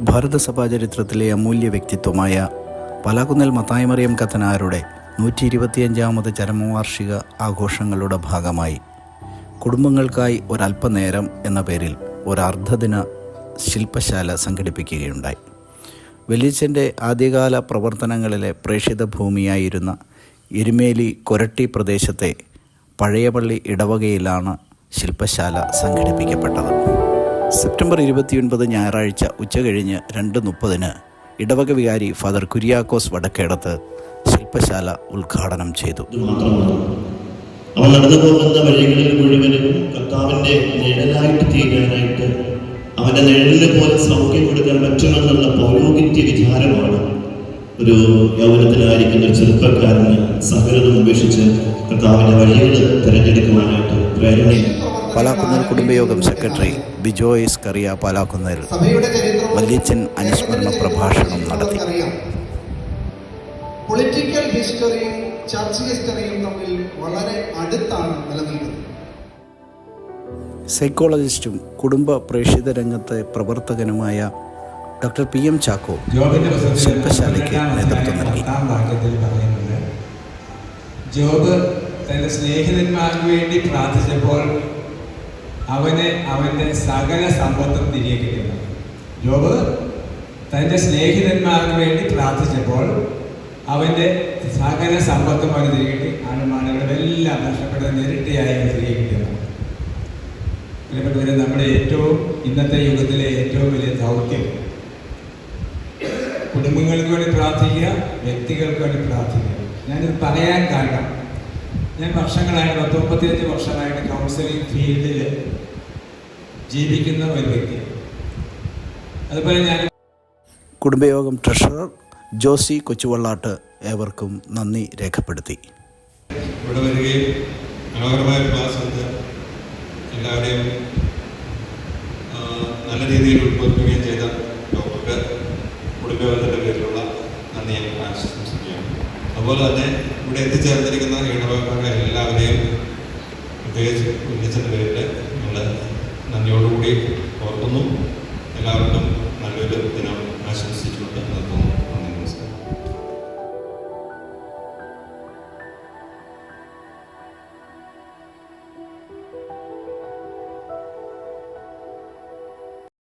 ഭാരതസഭാ ചരിത്രത്തിലെ അമൂല്യ വ്യക്തിത്വമായ പലാകുന്നൽ മത്തായി മറിയം കത്തനാരുടെ 125ാമത് ചരമവാർഷിക ആഘോഷങ്ങളുടെ ഭാഗമായി കുടുംബങ്ങൾക്കായി ഒരല്പനേരം എന്ന പേരിൽ ഒരർദ്ധദിന ശില്പശാല സംഘടിപ്പിക്കുകയുണ്ടായി. വലിയച്ഛൻ്റെ ആദ്യകാല പ്രവർത്തനങ്ങളിലെ പ്രേക്ഷിത ഭൂമിയായിരുന്ന എരുമേലി കൊരട്ടി പ്രദേശത്തെ പഴയപള്ളി ഇടവകയിലാണ് ശില്പശാല സംഘടിപ്പിക്കപ്പെട്ടത്. സെപ്റ്റംബർ 29 ഞായറാഴ്ച ഉച്ചകഴിഞ്ഞ് 2:30 ഇടവക വികാരി ഫാദർ കുര്യാക്കോസ് വടക്കേടത്ത് ശില്പശാല ഉദ്ഘാടനം ചെയ്തു. അവൻ നടന്നു പോകുന്ന വഴികളിൽ മുഴുവനും കർത്താവിൻ്റെ നിഴലായിട്ട് തീരാനായിട്ട് അവൻ്റെ നിഴലിന് പോലെ സൗഖ്യം കൊടുക്കാൻ പറ്റുമെന്നുള്ള പൗരോഹിത്യ വിചാരമാണ് ഒരു യൗവനത്തിലായിരിക്കുന്ന ഒരു ചെറുപ്പക്കാരന് സകലതും ഉപേക്ഷിച്ച് കർത്താവിൻ്റെ വഴികൾ തിരഞ്ഞെടുക്കുവാനായിട്ട് പ്രേരണയും. പാലാക്കുന്നൽ കുടുംബയോഗം സെക്രട്ടറി ബിജോയ്സ് കറിയ പാലാക്കുന്നൽ വലിയച്ഛൻ അനുസ്മരണ പ്രഭാഷണം നടത്തി. പൊളിറ്റിക്കൽ ഹിസ്റ്ററിയും ചർച്ച് ഹിസ്റ്ററിയും തമ്മിൽ വളരെ അടുത്താണ് നിലനിൽക്കുന്നത്. സൈക്കോളജിസ്റ്റും കുടുംബ പ്രേക്ഷിത രംഗത്തെ പ്രവർത്തകനുമായ ഡോക്ടർ PM ചാക്കോ ശില്പശാലയ്ക്ക് നേതൃത്വം നൽകി. ജോബ് തൻ്റെ സ്നേഹിതന്മാർക്ക് വേണ്ടി പ്രാർത്ഥിച്ചപ്പോൾ അവന് അവൻ്റെ സകല സമ്പത്തും തിരികെ കിട്ടുന്നു. ജോബ് തൻ്റെ സ്നേഹിതന്മാർക്ക് വേണ്ടി പ്രാർത്ഥിച്ചപ്പോൾ അവൻ്റെ സകല സമ്പത്തും അവന് തിരികെ കിട്ടി. ആളുമാളുകളെല്ലാം നഷ്ടപ്പെട്ട നിരട്ടിയായി തിരികെ കിട്ടുന്നു. പ്രിയപ്പെട്ടവരെ, നമ്മുടെ ഇന്നത്തെ യുഗത്തിലെ ഏറ്റവും വലിയ ദൗത്യം കുടുംബങ്ങൾക്ക് വേണ്ടി പ്രാർത്ഥിക്കുക, വ്യക്തികൾക്ക് വേണ്ടി പ്രാർത്ഥിക്കുക. ഞാനിത് പറയാൻ കാരണം, ഞാൻ വർഷങ്ങളായിട്ട് 35 വർഷമായിട്ട് കൗൺസിലിംഗ് ഫീൽഡിൽ ജീവിക്കുന്ന ഒരു വ്യക്തി. അതുപോലെ ഞാൻ കുടുംബയോഗം ട്രഷറർ ജോസി കൊച്ചുവള്ളാട്ട് ഏവർക്കും നന്ദി രേഖപ്പെടുത്തി. ഇവിടെ വരികയും മനോഹരമായ ക്ലാസ് എടുത്ത് എല്ലാവരെയും നല്ല രീതിയിൽ ഉൾപ്പെടുത്തുകയും ചെയ്ത ഡോക്ടർക്ക് കുടുംബയോഗത്തിൻ്റെ പേരിലുള്ള നന്ദി ആശംസിക്കുകയാണ്. അതുപോലെ തന്നെ ഇവിടെ എത്തിച്ചേർന്നിരിക്കുന്ന ഇടവകക്കാരെ എല്ലാവരെയും പ്രത്യേകിച്ച് ഉന്നയിച്ചതിൻ്റെ പേരിൽ നമ്മൾ നന്ദിയോടുകൂടി ഓർക്കുന്നു. എല്ലാവർക്കും നല്ലൊരു ദിനം ആശംസിക്കുന്നു.